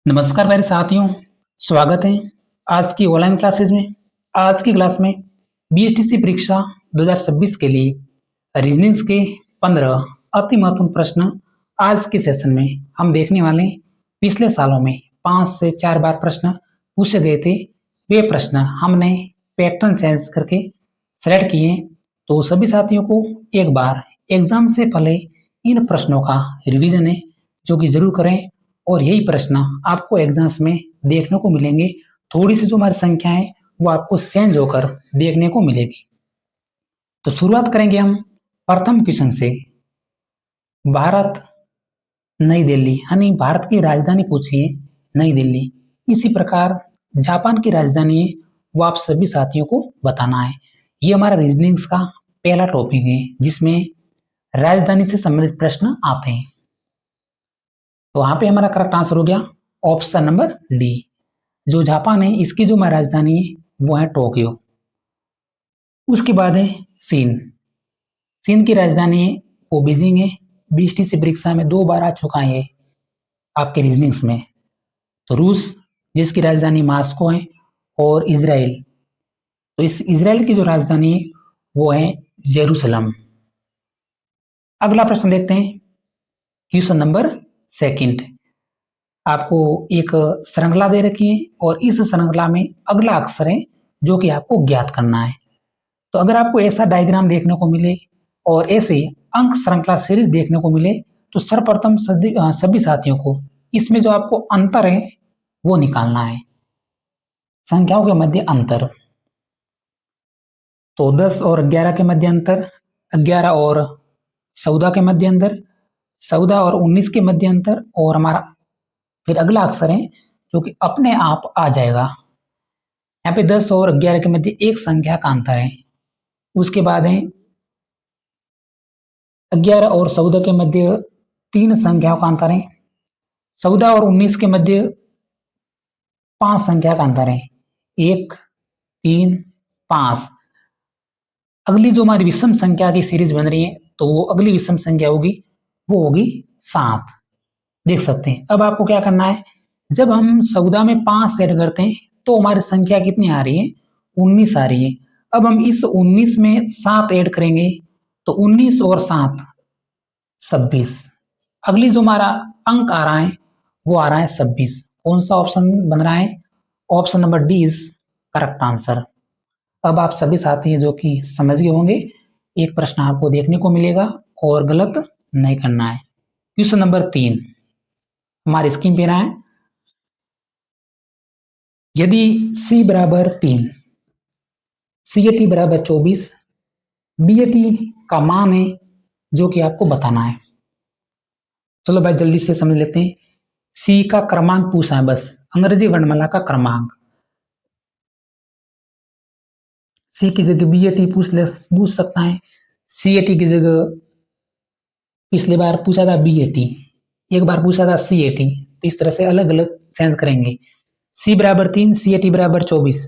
नमस्कार मेरे साथियों, स्वागत है आज की ऑनलाइन क्लासेस में। आज की क्लास में बीएसटीसी परीक्षा 2026 के लिए रीजनिंग्स के 15 अति महत्वपूर्ण प्रश्न आज के सेशन में हम देखने वाले हैं। पिछले सालों में 5 से 4 बार प्रश्न पूछे गए थे। वे प्रश्न हमने पैटर्न सेंस करके सेलेक्ट किए, तो सभी साथियों को एक बार एग्जाम से पहले इन प्रश्नों का रिवीजन है जो कि जरूर करें, और यही प्रश्न आपको एग्जाम्स में देखने को मिलेंगे। थोड़ी सी जो हमारी संख्या है वो आपको चेंज होकर देखने को मिलेगी। तो शुरुआत करेंगे हम प्रथम क्वेश्चन से। भारत नई दिल्ली, यानी भारत की राजधानी पूछी है नई दिल्ली। इसी प्रकार जापान की राजधानी है, वो आप सभी साथियों को बताना है। ये हमारा रीजनिंग्स का पहला टॉपिक है जिसमें राजधानी से संबंधित प्रश्न आते हैं। तो वहां पे हमारा करेक्ट आंसर हो गया ऑप्शन नंबर डी। जो जापान है इसकी जो राजधानी है वो है टोक्यो। उसके बाद है चीन। चीन की राजधानी है वो बीजिंग है। बीएसटीसी परीक्षा में 2 बार आ चुका है आपके रीजनिंग्स में। तो रूस जिसकी राजधानी मॉस्को है, और इजराइल, तो इस इजराइल की जो राजधानी है वो है जेरूसलम। अगला प्रश्न देखते हैं, क्वेश्चन नंबर सेकंड। आपको एक श्रृंखला दे रखी है और इस श्रृंखला में अगला अक्षर है जो कि आपको ज्ञात करना है। तो अगर आपको ऐसा डायग्राम देखने को मिले और ऐसे अंक श्रृंखला सीरीज देखने को मिले तो सर्वप्रथम सभी साथियों को इसमें जो आपको अंतर है वो निकालना है, संख्याओं के मध्य अंतर। तो 10 और 11 के मध्य अंतर, 11 और 14 के मध्य अंतर, 14 और 19 के मध्य अंतर, और हमारा फिर अगला अक्षर है जो कि अपने आप आ जाएगा। यहाँ पे 10 और 11 के मध्य एक संख्या का अंतर है। उसके बाद है 11 और 14 के मध्य 3 संख्याओं का अंतर है। 14 और 19 के मध्य 5 संख्या का अंतर है, 1, 3, 5। अगली जो हमारी विषम संख्या की सीरीज बन रही है तो वो अगली विषम संख्या होगी वो होगी 7। देख सकते हैं। अब आपको क्या करना है, जब हम 14 में 5 ऐड करते हैं तो हमारी संख्या कितनी आ रही है, 19 आ रही है। अब हम इस 19 में 7 ऐड करेंगे तो 19 और 7 26। अगली जो हमारा अंक आ रहा है वो आ रहा है 26। कौन सा ऑप्शन बन रहा है, option number D is correct answer. अब आप सभी साथी हैं जो कि समझ गए होंगे, एक प्रश्न आपको देखने को मिलेगा और गलत नहीं करना है। क्वेश्चन नंबर 3 हमारी स्क्रीन पे रहा है। यदि C बराबर 3, CAT बराबर 24, BAT का मान है जो कि आपको बताना है। चलो भाई जल्दी से समझ लेते हैं। C का क्रमांक पूछा है, बस अंग्रेजी वर्णमाला का क्रमांक। C की जगह BAT पूछ सकता है। CAT की जगह पिछली बार पूछा था BAT, एक बार पूछा था CAT, तो इस तरह से अलग अलग चेंज करेंगे। C बराबर 3, CAT बराबर 24,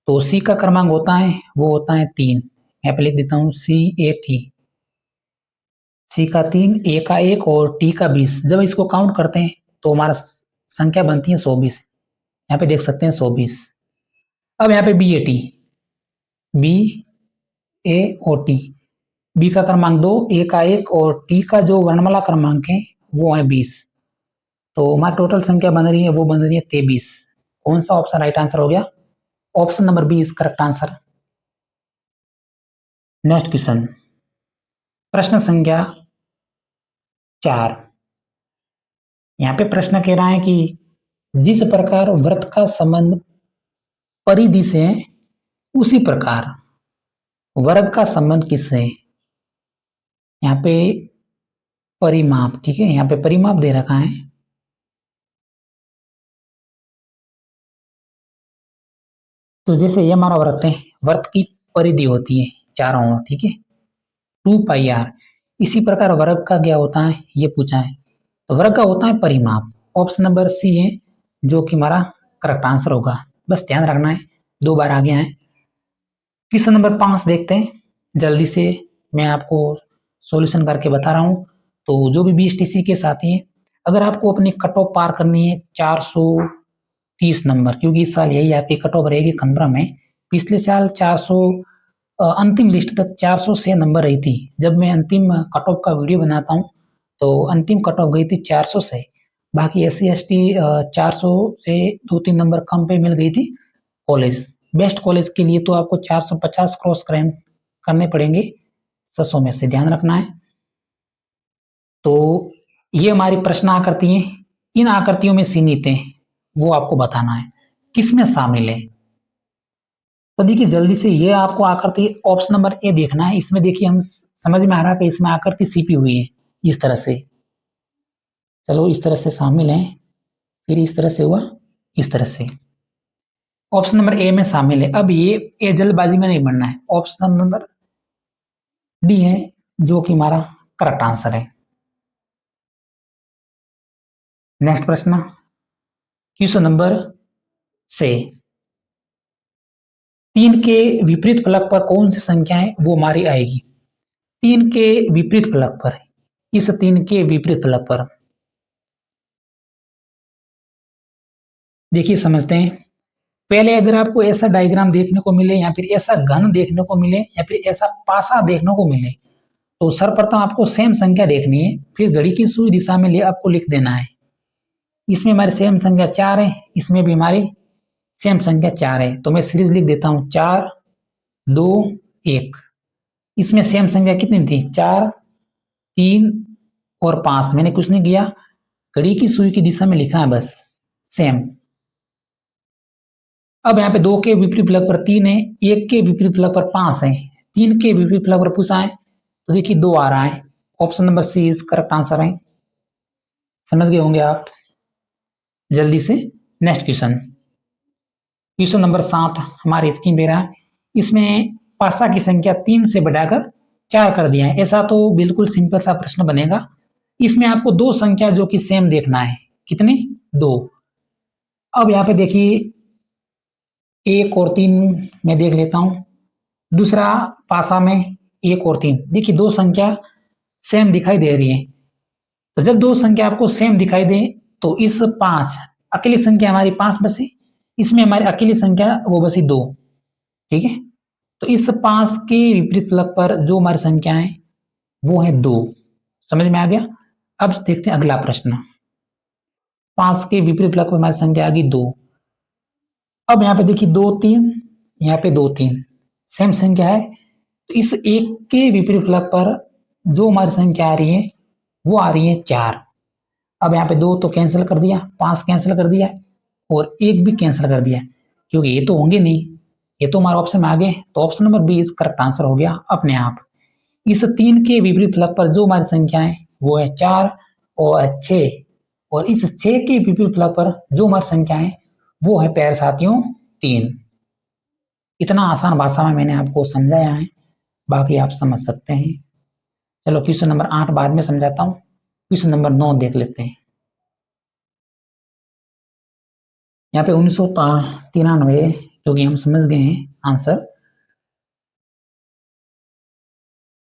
तो C का क्रमांक होता है वो होता है 3। यहाँ पे लिख देता हूँ CAT। C का 3, A का 1 और T का 20। जब इसको काउंट करते हैं तो हमारा संख्या बनती है 120। यहाँ पे देख सकते हैं 120। अब यहाँ पे BAT, BA और T, B का क्रमांक 2, A का 1 और T का जो वर्णमाला क्रमांक है वो है 20। तो हमारी टोटल संख्या बन रही है वो बन रही है 23। कौन सा ऑप्शन राइट आंसर हो गया, option number B is correct answer. Next question, प्रश्न संख्या 4। यहाँ पे प्रश्न कह रहा है कि जिस प्रकार वृत्त का संबंध परिधि से है उसी प्रकार वर्ग का संबंध किससे है। यहाँ पे परिमाप, ठीक है, यहाँ पे परिमाप दे रखा है। तो जैसे ये हमारा वृत्त है, वृत्त की परिधि होती है चारों ओर, ठीक है, 2πr। इसी प्रकार वर्ग का क्या होता है ये पूछा है, तो वर्ग का होता है परिमाप। ऑप्शन नंबर सी है जो कि हमारा करेक्ट आंसर होगा। बस ध्यान रखना है, 2 बार आ गया है। क्वेश्चन नंबर 5 देखते हैं जल्दी से, मैं आपको सॉल्यूशन करके बता रहा हूं। तो जो भी BSTC के साथी हैं, अगर आपको अपनी कट ऑफ पार करनी है 430 नंबर, क्योंकि इस साल यही आपकी कट ऑफ रहेगी 15 में। पिछले साल 400 अंतिम लिस्ट तक 400 से नंबर रही थी। जब मैं अंतिम कट ऑफ का वीडियो बनाता हूँ तो अंतिम कट ऑफ गई थी 400 से। बाकी SC ST 400 से 2-3 नंबर कम पे मिल गई थी कॉलेज। बेस्ट कॉलेज के लिए तो आपको 450 क्रॉस करने पड़ेंगे 600 में से, ध्यान रखना है। तो ये हमारी प्रश्न आकृति है। इन आकृतियों में सीमित है वो आपको बताना है किस में शामिल है। तो देखिए जल्दी से ये आपको आकृति ऑप्शन नंबर ए देखना है। इसमें देखिए हम समझ में आ रहा है कि इसमें आकृति सीपी हुई है इस तरह से। चलो इस तरह से शामिल है, फिर इस तरह से हुआ, इस तरह से। ऑप्शन नंबर ए में शामिल है। अब ये जल्दबाजी में नहीं बनना है। ऑप्शन नंबर डी है जो कि हमारा करेक्ट आंसर है। नेक्स्ट प्रश्न, क्वेश्चन नंबर 6, 3 के विपरीत फलक पर कौन सी संख्या है वो हमारी आएगी। 3 के विपरीत फलक पर, इस 3 के विपरीत फलक पर देखिए समझते हैं। पहले अगर आपको ऐसा डायग्राम देखने को मिले या फिर ऐसा घन देखने को मिले या फिर ऐसा पासा देखने को मिले तो सर्वप्रथम आपको सेम संख्या देखनी है, फिर घड़ी की सुई दिशा में ले आपको लिख देना है। इसमें हमारी सेम संख्या 4 है, इसमें भी हमारी सेम संख्या 4 है। तो मैं सीरीज लिख देता हूं 4 2 1। इसमें सेम संख्या कितनी थी, 4 3 और 5। मैंने कुछ नहीं किया, घड़ी की सुई की दिशा में लिखा है बस सेम। अब यहाँ पे 2 के विपरीत फलक पर 3 है, 1 के विपरीत फलक पर 5 है, 3 के विपरीत फलक पर पूछा है तो देखिए 2 आ रहा है। Option number C is correct answer है। समझ गए होंगे आप। जल्दी से नेक्स्ट क्वेश्चन, क्वेश्चन नंबर 7 हमारे स्क्रीन पे रहा। इसमें पासा की संख्या 3 से बढ़ाकर 4 कर दिया है। ऐसा तो बिल्कुल सिंपल सा प्रश्न बनेगा। इसमें आपको 2 संख्या जो कि सेम देखना है। कितनी, 2। अब यहाँ पे देखिए 1 और 3 में देख लेता हूँ। दूसरा पासा में 1 और 3, देखिए 2 संख्या सेम दिखाई दे रही है। तो जब 2 संख्या आपको सेम दिखाई दे तो इस 5 अकेली संख्या हमारी 5 बसी, इसमें हमारी अकेली संख्या वो बसी 2। ठीक है, तो इस 5 के विपरीत फलक पर जो हमारी संख्या है वो है 2। समझ में आ गया। अब देखते हैं अगला प्रश्न। 5 के विपरीत फलक पर हमारी संख्या आ गई 2। अब यहाँ पे देखिए 2 3, यहाँ पे 2 3 सेम संख्या है। तो इस 1 के विपरीत फलक पर जो हमारी संख्या आ रही है वो आ रही है 4। अब यहाँ पे 2 तो कैंसिल कर दिया, 5 कैंसिल कर दिया और 1 भी कैंसिल कर दिया, क्योंकि ये तो होंगे नहीं, ये तो हमारे ऑप्शन में आ गए। तो option number B is correct answer हो गया अपने आप। इस 3 के विपरीत फलक पर जो हमारी संख्या है वो है 4 और 6, और इस 6 के विपरीत फलक पर जो हमारी संख्या है वो है प्यारे साथियों 3। इतना आसान भाषा में मैंने आपको समझाया है, बाकी आप समझ सकते हैं। चलो क्वेश्चन नंबर 8 बाद में समझाता हूँ। क्वेश्चन नंबर 9 देख लेते हैं। यहाँ पे 1993, क्योंकि हम समझ गए हैं आंसर।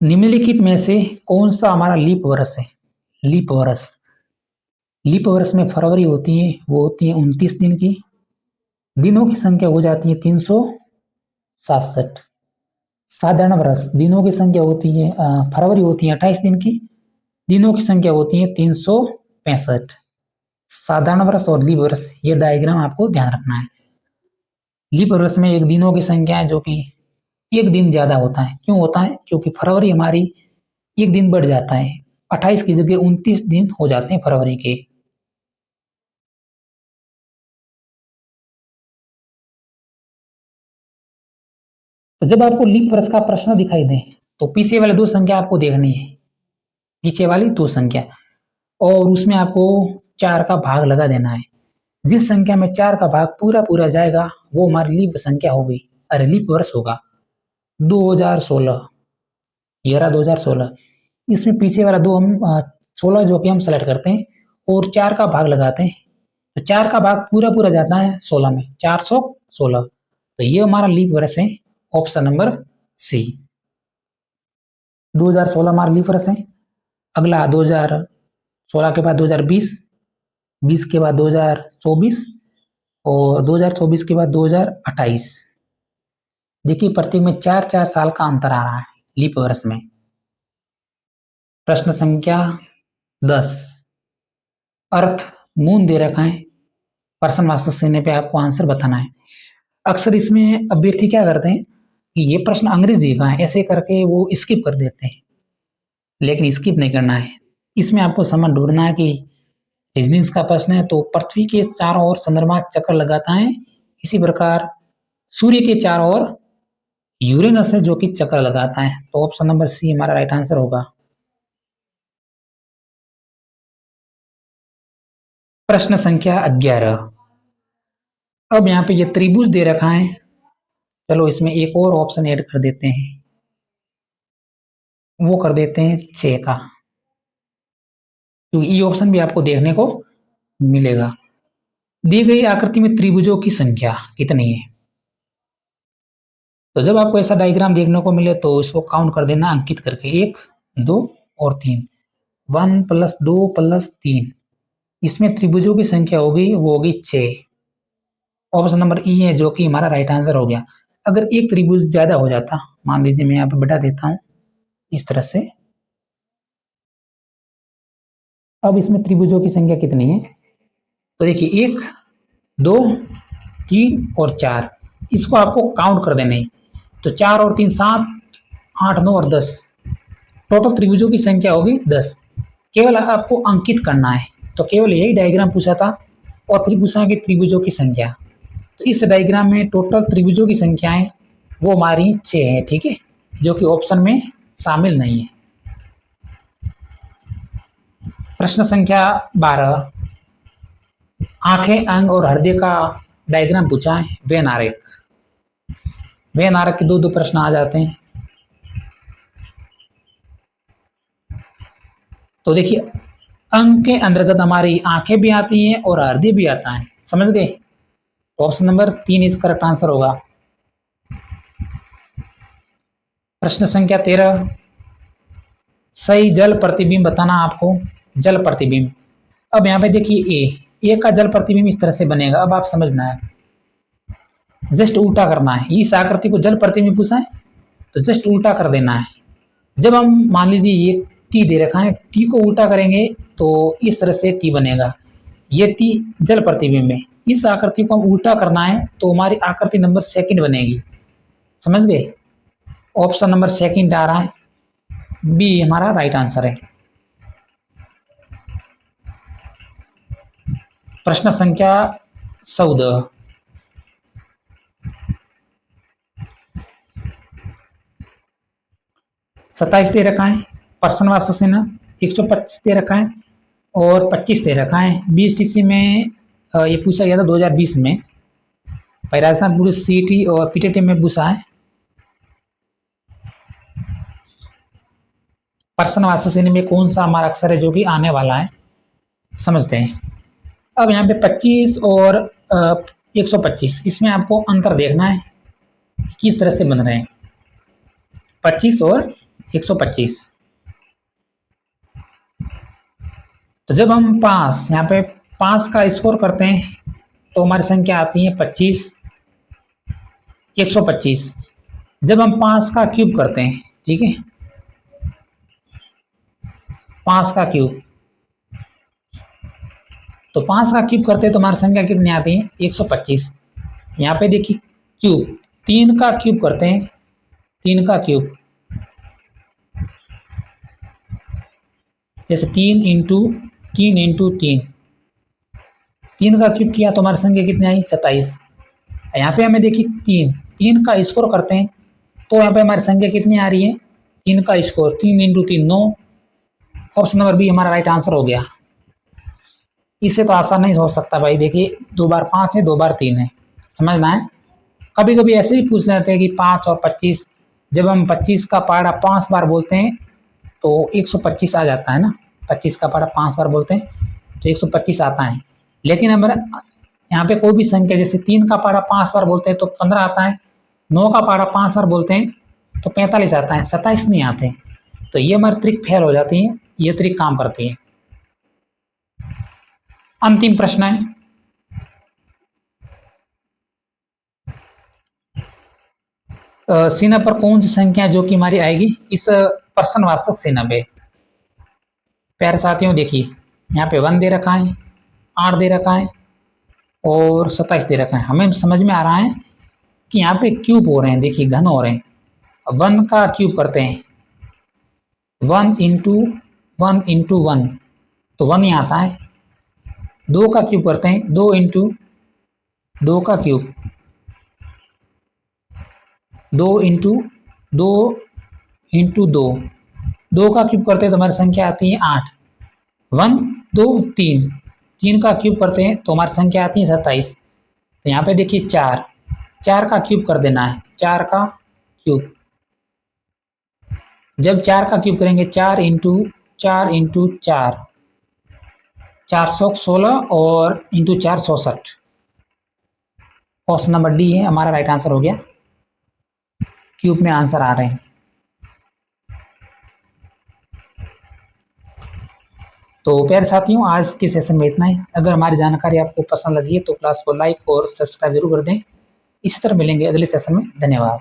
निम्नलिखित में से कौन सा हमारा लीप वर्ष है। लीप वर्ष, लीप वर्ष में फरवरी होती है, वो होती है 29 दिन की। दिनों की संख्या हो जाती है 367। साधारण वर्ष, दिनों की संख्या होती है फरवरी होती है 28 दिन की, दिनों की संख्या होती है 365। साधारण वर्ष और लीप वर्ष, ये डायग्राम आपको ध्यान रखना है। लीप वर्ष में एक दिनों की संख्या है जो कि एक दिन ज्यादा होता है। क्यों होता है, क्योंकि फरवरी हमारी एक दिन बढ़ जाता है, 28 की जगह 29 दिन हो जाते हैं फरवरी के। तो जब आपको लीप वर्ष का प्रश्न दिखाई दे तो पीछे वाले 2 संख्या आपको देखनी है, पीछे वाली 2 संख्या, और उसमें आपको 4 का भाग लगा देना है। जिस संख्या में 4 का भाग पूरा पूरा जाएगा वो हमारी लीप संख्या होगी, अरे लीप वर्ष होगा। 2016, ये रहा 2016। इसमें पीछे वाला 2 हम 16 जो कि हम सेलेक्ट करते हैं और 4 का भाग लगाते हैं, तो 4 का भाग पूरा पूरा जाता है 16 में, 416। तो ये हमारा लीप वर्ष है, ऑप्शन नंबर सी। 2016 हमारा लीप वर्ष है। अगला 2016 के बाद 2020, 20 के बाद 2024 और 2024 के बाद 2028। देखिए प्रत्येक में 4-4 साल का अंतर आ रहा है लीप वर्ष में। प्रश्न संख्या 10, अर्थ मून दे रखा है, पर्सन वास्तव सीने पे आपको आंसर बताना है। अक्सर इसमें अभ्यर्थी क्या करते हैं कि ये प्रश्न अंग्रेजी का है ऐसे करके वो स्किप कर देते हैं, लेकिन स्किप नहीं करना है। इसमें आपको समझ ढूंढना है कि रीजनिंग का प्रश्न है तो पृथ्वी के चारों ओर चंद्रमा चक्कर लगाता है, इसी प्रकार सूर्य के चारों ओर यूरेनस है जो कि चक्कर लगाता है। तो ऑप्शन नंबर सी हमारा राइट आंसर होगा। प्रश्न संख्या 11, अब यहाँ पे ये त्रिभुज दे रखा है, चलो इसमें एक और ऑप्शन ऐड कर देते हैं, वो कर देते हैं 6 का, तो ये ऑप्शन भी आपको देखने को मिलेगा। दी गई आकृति में त्रिभुजों की संख्या कितनी है? तो जब आपको ऐसा डायग्राम देखने को मिले तो इसको काउंट कर देना अंकित करके, 1, 2 और 3, 1 + 2 + 3। इसमें त्रिभुजों की संख्या होगी वो होगी 6। ऑप्शन नंबर ई है जो कि हमारा राइट आंसर हो गया। अगर एक त्रिभुज ज्यादा हो जाता, मान लीजिए मैं यहाँ पे बढ़ा देता हूँ इस तरह से, अब इसमें त्रिभुजों की संख्या कितनी है? तो देखिए 1, 2, 3 और 4, इसको आपको काउंट कर देना है। तो 4 और 3 7, 8, 9 और 10, टोटल त्रिभुजों की संख्या होगी 10। केवल आपको अंकित करना है, तो केवल यही डायग्राम पूछा था और फिर पूछा कि त्रिभुजों की संख्या। तो इस डायग्राम में टोटल त्रिभुजों की संख्याएं वो हमारी 6 है, ठीक है, जो कि ऑप्शन में शामिल नहीं है। प्रश्न संख्या 12, आंखें, अंग और हृदय का डायग्राम पूछा है, वेन आरेख। वेन आरेख के दो प्रश्न आ जाते हैं। तो देखिए अंग के अंतर्गत हमारी आंखें भी आती हैं और हृदय भी आता है, समझ गए? तो ऑप्शन नंबर 3 इस करेक्ट आंसर होगा। प्रश्न संख्या 13, सही जल प्रतिबिंब बताना आपको, जल प्रतिबिंब। अब यहाँ पे देखिए ए का जल प्रतिबिंब इस तरह से बनेगा। अब आप समझना है, जस्ट उल्टा करना है, इस आकृति को जल प्रतिबिंब पूछा है तो जस्ट उल्टा कर देना है। जब हम मान लीजिए ये टी दे रखा है, टी को उल्टा करेंगे तो इस तरह से टी बनेगा, ये टी जल प्रतिबिंब है। इस आकृति को हम उल्टा करना है तो हमारी आकृति नंबर 2 बनेगी, समझ गए? ऑप्शन नंबर 2 आ रहा है, बी हमारा राइट आंसर है। प्रश्न संख्या 14, सत्ताईस दे रखा है, पर्सन वास्तव सेना 125 दे रखा है और 25 दे रखा है। बीएसटीसी में ये पूछा गया था 2020 में, राजस्थान पुलिस सीटी और पीटीटी में पूछा है। पर्सन वास्तव सेना में कौन सा हमारा अक्षर है जो कि आने वाला है, समझते हैं। अब यहाँ पे 25 और 125, इसमें आपको अंतर देखना है किस तरह से बन रहे हैं, 25 और 125। तो जब हम 5 यहाँ पे 5 का स्कोर करते हैं तो हमारी संख्या आती है 25, 125। जब हम 5 का क्यूब करते हैं, ठीक है, 5 का क्यूब, तो 5 का क्यूब करते हैं तो हमारी संख्या कितनी आती है 125। यहाँ पे देखिए क्यूब, 3 का क्यूब करते हैं, 3 का क्यूब, जैसे 3 इंटू 3 इंटू 3, 3 का क्यूब किया तो हमारी संख्या कितनी आई 27। यहाँ पे हमें देखिए 3 का स्कोर करते हैं तो यहाँ पे हमारी संख्या कितनी आ रही है, 3 का score, 3 into 3 9। Option number B हमारा राइट आंसर हो गया। इससे तो आसान नहीं हो सकता भाई, देखिए 2 बार 5 है, 2 बार 3 है, समझना है। कभी कभी ऐसे भी पूछ लेते हैं कि 5 और 25, जब हम 25 का पहाड़ा 5 बार बोलते हैं तो 125 आ जाता है ना, 25 का पहाड़ा 5 बार बोलते हैं तो 125 आता है। लेकिन हमारे यहाँ पे कोई भी संख्या, जैसे 3 का पहाड़ा 5 बार बोलते हैं तो 15 आता है, 9 का पहाड़ा 5 बार बोलते हैं तो 45 आता है, 27 नहीं आते। तो ये हमारी ट्रिक फेल हो जाती है, ये ट्रिक काम करती है। अंतिम प्रश्न है, सीना पर कौन सी संख्या जो कि हमारी आएगी इस प्रश्नवाचक चिन्ह पे। प्यारे साथियों देखिए, यहाँ पे 1 दे रखा है, 8 दे रखा है और 27 दे रखा है। हमें समझ में आ रहा है कि यहाँ पे क्यूब हो रहे हैं, देखिए घन हो रहे हैं। अब 1 का क्यूब करते हैं, 1 इंटू 1 इंटू 1 तो 1 ही आता है। 2 का क्यूब करते हैं, 2 इंटू 2 का क्यूब, 2 इंटू 2 इंटू 2, 2 का क्यूब करते हैं तो हमारी संख्या आती है 8। 1 2 3, 3 का क्यूब करते हैं तो हमारी संख्या आती है 27। तो यहाँ पे देखिए 4, 4 का क्यूब कर देना है, 4 का क्यूब। जब 4 का क्यूब करेंगे, 4 इंटू 4 इंटू 4, 416 और इंटू 4 64। ऑप्शन नंबर डी है हमारा राइट आंसर हो गया। क्यूब में आंसर आ रहे हैं। तो प्यारे साथियों, आज के सेशन में इतना ही। अगर हमारी जानकारी आपको पसंद लगी है तो क्लास को लाइक और सब्सक्राइब जरूर कर दें। इसी तरह मिलेंगे अगले सेशन में। धन्यवाद।